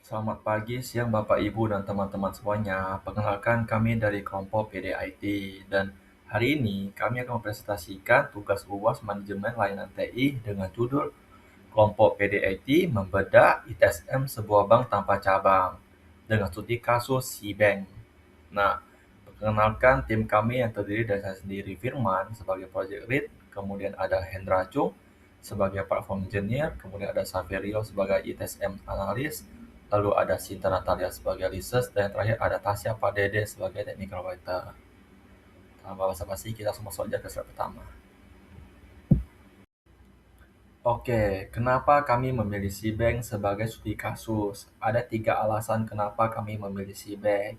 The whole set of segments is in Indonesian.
Selamat pagi, siang Bapak, Ibu, dan teman-teman semuanya. Perkenalkan kami dari kelompok PDIT dan hari ini kami akan mempresentasikan tugas UAS Manajemen Layanan TI dengan judul Kelompok PDIT Membedah ITSM Sebuah Bank Tanpa Cabang dengan studi kasus C-Bank. Nah, perkenalkan tim kami yang terdiri dari saya sendiri Firman sebagai Project Lead, kemudian ada Hendra Chung sebagai Platform Engineer, kemudian ada Saverio sebagai ITSM Analyst, lalu ada Sinta Natalia sebagai Research, dan yang terakhir ada Tasya Padede sebagai Technical Writer. Tanpa basa-basi, kita semua masuk aja ke slide pertama. Oke, kenapa kami memilih C-Bank sebagai studi kasus? Ada 3 alasan kenapa kami memilih C-Bank.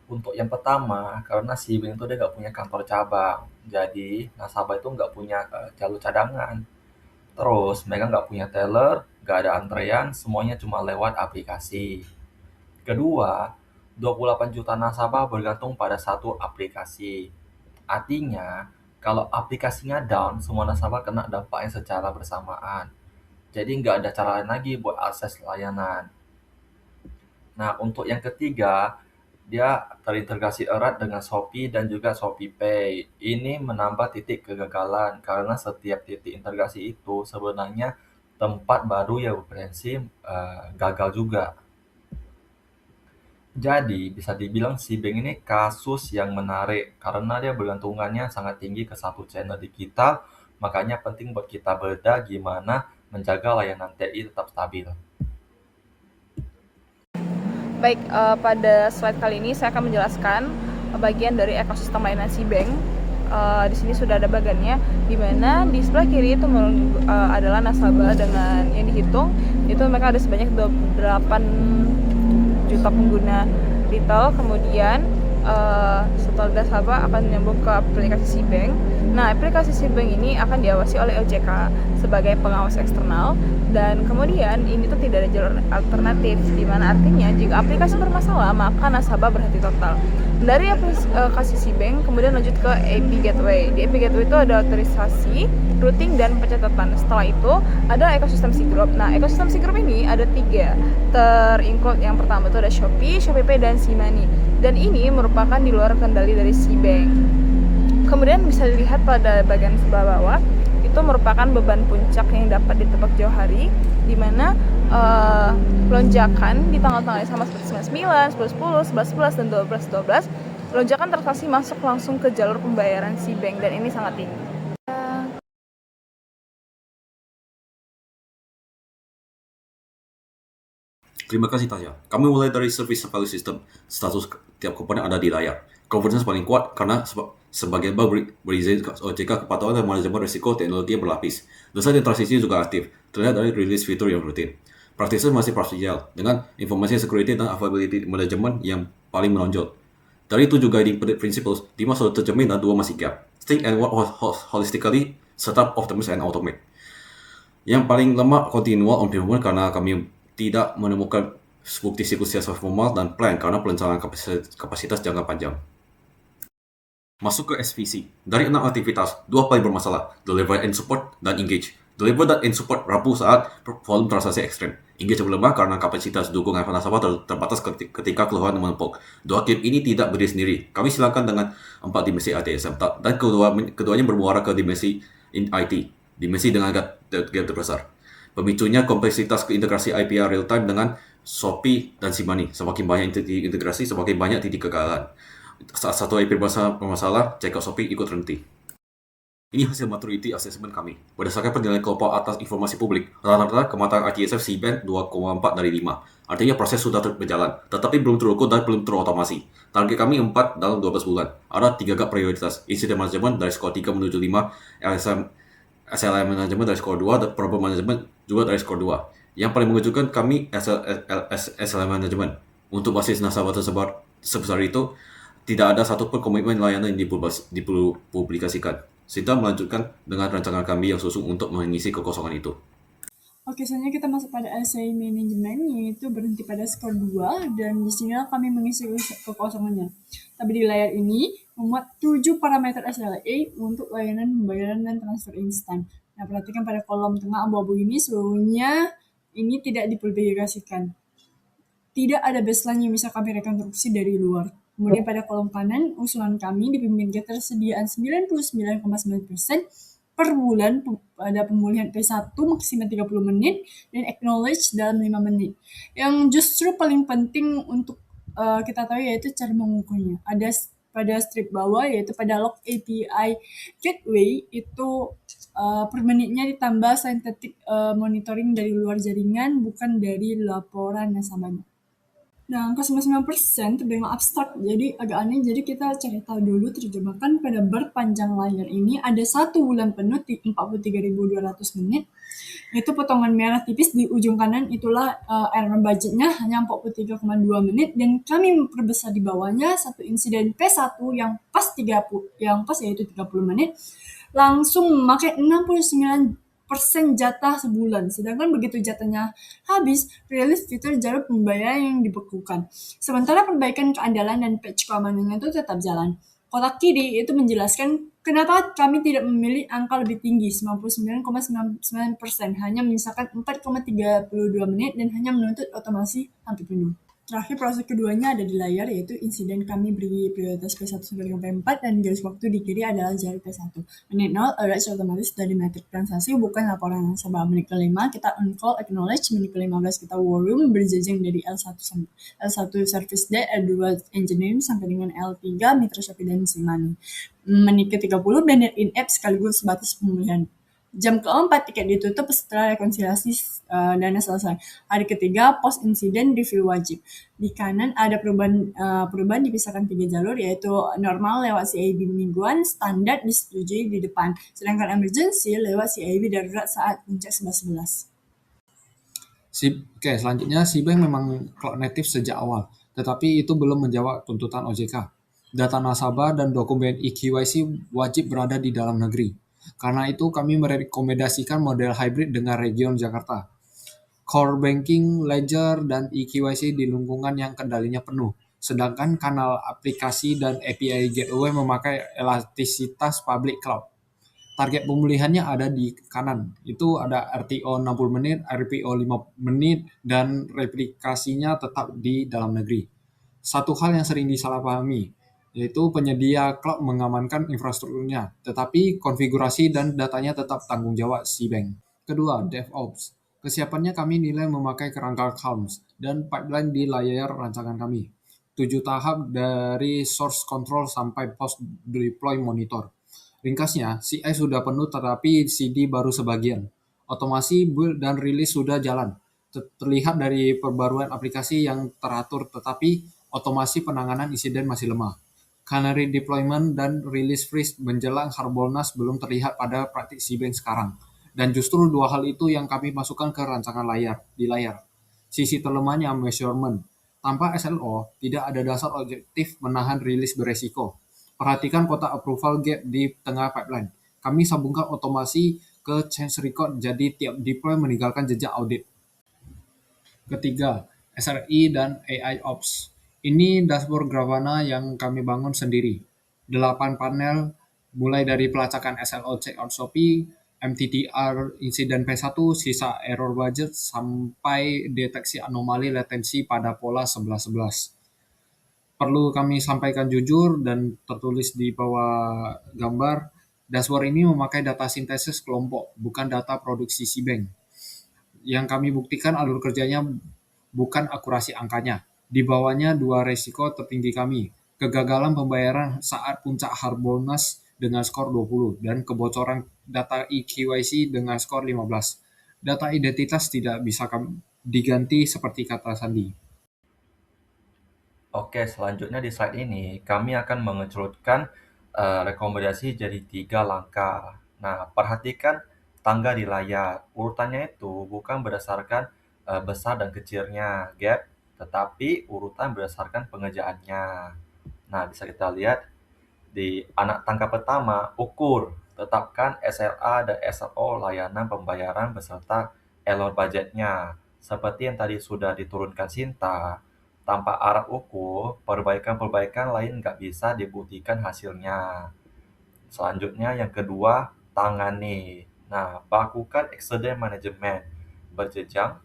Untuk yang pertama, karena C-Bank itu dia nggak punya kantor cabang. Jadi, nasabah itu nggak punya jalur cadangan. Terus, mereka nggak punya teller, nggak ada antrean, semuanya cuma lewat aplikasi. Kedua, 28 juta nasabah bergantung pada satu aplikasi. Artinya, kalau aplikasinya down, semua nasabah kena dampaknya secara bersamaan. Jadi nggak ada cara lain lagi buat akses layanan. Nah, untuk yang ketiga, dia terintegrasi erat dengan Shopee dan juga Shopee Pay. Ini menambah titik kegagalan karena setiap titik integrasi itu sebenarnya tempat baru yang berpotensi gagal juga. Jadi, bisa dibilang si Bank ini kasus yang menarik karena dia bergantungannya sangat tinggi ke satu channel digital, makanya penting buat kita bedah gimana menjaga layanan TI tetap stabil. Baik, pada slide kali ini saya akan menjelaskan bagian dari ekosistem layanan C-Bank. Di sini sudah ada bagannya, di mana di sebelah kiri itu adalah nasabah dengan yang dihitung itu mereka ada sebanyak 28 juta pengguna retail. Kemudian setelah nasabah akan nyambung ke aplikasi C-Bank. Nah, aplikasi C-Bank ini akan diawasi oleh OJK sebagai pengawas eksternal, dan kemudian ini tuh tidak ada jalur alternatif, di mana artinya jika aplikasi bermasalah maka nasabah berhenti total. Dari aplikasi C-Bank kemudian lanjut ke API Gateway. Di API Gateway itu ada otorisasi, routing, dan pencatatan. Setelah itu ada ekosistem C-Group. Nah, ekosistem C-Group ini ada 3 terinclude. Yang pertama itu ada Shopee, Pay, dan C-Money. Dan ini merupakan di luar kendali dari C-Bank. Kemudian bisa dilihat pada bagian sebelah bawah itu merupakan beban puncak yang dapat ditebak jauh hari, di mana lonjakan di tanggal-tanggal yang sama seperti 99, 10, 10, 11, 11, dan 12, 12, lonjakan transaksi masuk langsung ke jalur pembayaran C-Bank, dan ini sangat tinggi. Terima kasih Tasya. Kami mulai dari service value system. Status tiap komponen ada di layar. Governance paling kuat karena sebagian bank berizin OJK kepatuhan dan manajemen risiko teknologi yang berlapis. Dosa dan transisi juga aktif, terlihat dari rilis fitur yang rutin. Practices masih parsial, dengan information security dan availability management yang paling menonjol. Dari 7 guiding principles, 5 sudah tercermin dan 2 masih gap. Think and work holistically, setup, optimize, and automate. Yang paling lemah continual on improvement karena kami tidak menemukan bukti siklus secara formal dan plan karena perencanaan kapasitas jangka panjang. Masuk ke SVC. Dari 6 aktivitas, 2 paling bermasalah, deliver and support dan engage. Deliver dan support rapuh saat volume transaksi ekstrem. Engage melemah karena kapasitas dukungan nasabah terbatas ketika keluhan menumpuk. Dua game ini tidak berdiri sendiri. Kami silakan dengan 4 dimensi ITSM dan keduanya bermuara ke dimensi IT. Dimensi dengan game terbesar. Pemicunya kompleksitas integrasi IPR real time dengan Shopee dan C-Money. Semakin banyak integrasi, semakin banyak titik kegagalan. Saat satu IP bermasalah, check out Shopee ikut terhenti. Ini hasil maturity assessment kami. Berdasarkan penilaian kelompok atas informasi publik, rata-rata kematangan ITSF C-Band 2,4 dari 5. Artinya proses sudah berjalan, tetapi belum terukur dan belum terotomasi. Target kami 4 dalam 12 bulan. Ada 3 gap prioritas. Incident management dari skor 3 menuju 5, SLM management dari skor 2, dan problem management juga dari skor 2. Yang paling mengejutkan kami SLM management. Untuk basis nasabah tersebar sebesar itu, tidak ada satupun komitmen layanan yang dipublikasikan. Sinta melanjutkan dengan rancangan kami yang susun untuk mengisi kekosongan itu. Oke, selanjutnya kita masuk pada essay manajemen, yaitu berhenti pada skor 2, dan di sini kami mengisi kekosongannya. Tapi di layar ini memuat 7 parameter SLA untuk layanan pembayaran dan transfer instan. Nah, perhatikan pada kolom tengah abu-abu ini seluruhnya ini tidak dipublikasikan. tidak ada baseline yang bisa kami rekonstruksi dari luar. Kemudian pada kolom kanan, usulan kami dipimpin ketersediaan 99,9% per bulan pada pemulihan P1 maksimal 30 menit dan acknowledge dalam 5 menit. Yang justru paling penting untuk kita tahu yaitu cara mengukurnya. Ada pada strip bawah yaitu pada log API gateway itu per menitnya ditambah synthetic monitoring dari luar jaringan bukan dari laporan nasabahnya. Nah, angka 99% terdengar abstrak, jadi agak aneh. Jadi kita cari tahu dulu terjemahkan pada berpanjang layar ini ada 1 bulan penuh di 43.200 menit. Itu potongan merah tipis di ujung kanan itulah error budgetnya hanya 43,2 menit dan kami memperbesar di bawahnya satu insiden P1 yang pas yaitu 30 menit langsung memakai 69% jatah sebulan. Sedangkan begitu jatahnya habis, rilis fitur jalur pembayaran yang dibekukan. Sementara perbaikan keandalan dan patch keamanannya itu tetap jalan. Kotak kiri itu menjelaskan kenapa kami tidak memilih angka lebih tinggi, 99,99%, hanya menyisakan 4,32 menit dan hanya menuntut otomasi hampir penuh. Terakhir, proses keduanya ada di layar, yaitu insiden kami beri prioritas P1 sampai dengan P4 dan garis waktu di kiri adalah jari P1. Menit 0, alerts otomatis dari metrik transaksi, bukan laporan nasabah. Menit ke-5, kita on-call acknowledge. Menit ke-15, kita war room berjenjang dari L1 service desk, L2 engineering, sampai dengan L3 mitra Shopee dan Simani. Menit ke-30, banner in-app sekaligus batas pemulihan. Jam ke-4 tiket ditutup setelah rekonsiliasi dana selesai. Hari ketiga post insiden review wajib. Di kanan ada perubahan dipisahkan 3 jalur yaitu normal lewat CIB mingguan, standar disetujui di depan. Sedangkan emergency lewat CIB darurat saat puncak 11.11. Oke, selanjutnya Cbank memang cloud native sejak awal, tetapi itu belum menjawab tuntutan OJK. Data nasabah dan dokumen eKYC wajib berada di dalam negeri. Karena itu kami merekomendasikan model hybrid dengan region Jakarta. Core banking, ledger, dan eKYC di lingkungan yang kendalinya penuh. Sedangkan kanal aplikasi dan API gateway memakai elastisitas public cloud. Target pemulihannya ada di kanan. Itu ada RTO 60 menit, RPO 5 menit, dan replikasinya tetap di dalam negeri. Satu hal yang sering disalahpahami, yaitu penyedia cloud mengamankan infrastrukturnya, tetapi konfigurasi dan datanya tetap tanggung jawab Cbank. Kedua, DevOps. Kesiapannya kami nilai memakai kerangka Calms dan pipeline di layar rancangan kami. 7 tahap dari source control sampai post deploy monitor. Ringkasnya, CI sudah penuh tetapi CD baru sebagian. Otomasi build dan rilis sudah jalan. Terlihat dari perbaruan aplikasi yang teratur tetapi otomasi penanganan insiden masih lemah. Canary deployment dan release freeze menjelang Harbolnas belum terlihat pada praktik Cbank sekarang. Dan justru dua hal itu yang kami masukkan ke rancangan di layar. Sisi terlemahnya measurement. Tanpa SLO, tidak ada dasar objektif menahan rilis beresiko. Perhatikan kotak approval gap di tengah pipeline. Kami sambungkan otomasi ke change record jadi tiap deploy meninggalkan jejak audit. Ketiga, SRI dan AI Ops. Ini dashboard Grafana yang kami bangun sendiri. 8 panel, mulai dari pelacakan SLO checkout Shopee, MTTR insiden P1, sisa error budget, sampai deteksi anomali latensi pada pola 11.11. Perlu kami sampaikan jujur dan tertulis di bawah gambar, dashboard ini memakai data sintesis kelompok, bukan data produksi Cbank. Yang kami buktikan alur kerjanya bukan akurasi angkanya. Di bawahnya 2 resiko tertinggi kami, kegagalan pembayaran saat puncak Harbolnas dengan skor 20 dan kebocoran data eKYC dengan skor 15. Data identitas tidak bisa diganti seperti kata Sandi. Oke, selanjutnya di slide ini kami akan mengeculkan rekomendasi jadi 3 langkah. Nah, perhatikan tangga di layar. Urutannya itu bukan berdasarkan besar dan kecilnya gap, tetapi urutan berdasarkan pengerjaannya. Nah, bisa kita lihat di anak tangga pertama, ukur, tetapkan SLA dan SLO layanan pembayaran beserta error budgetnya. Seperti yang tadi sudah diturunkan Sinta, tanpa alat ukur, perbaikan-perbaikan lain nggak bisa dibuktikan hasilnya. Selanjutnya yang kedua, tangani. Nah, lakukan accident management berjenjang.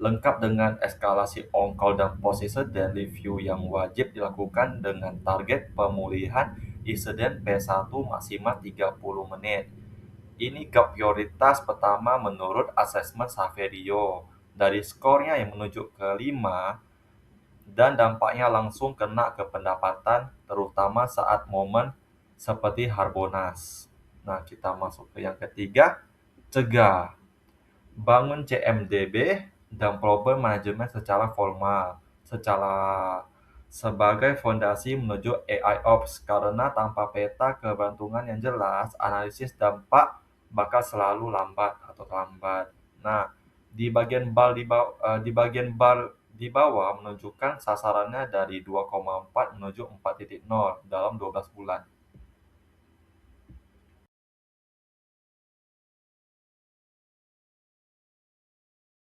lengkap dengan eskalasi on-call dan post-incident review yang wajib dilakukan dengan target pemulihan insiden P1 maksimal 30 menit. Ini gap prioritas pertama menurut asesmen Saverio. Dari skornya yang menunjuk ke 5, dan dampaknya langsung kena ke pendapatan, terutama saat momen seperti Harbolnas. Nah, kita masuk ke yang ketiga, cegah. Bangun CMDB dan problem manajemen secara formal, sebagai fondasi menuju AI Ops, karena tanpa peta keberuntungan yang jelas, analisis dampak bakal selalu lambat atau terlambat. Nah, di bawah menunjukkan sasarannya dari 2,4 menuju 4.0 dalam 12 bulan.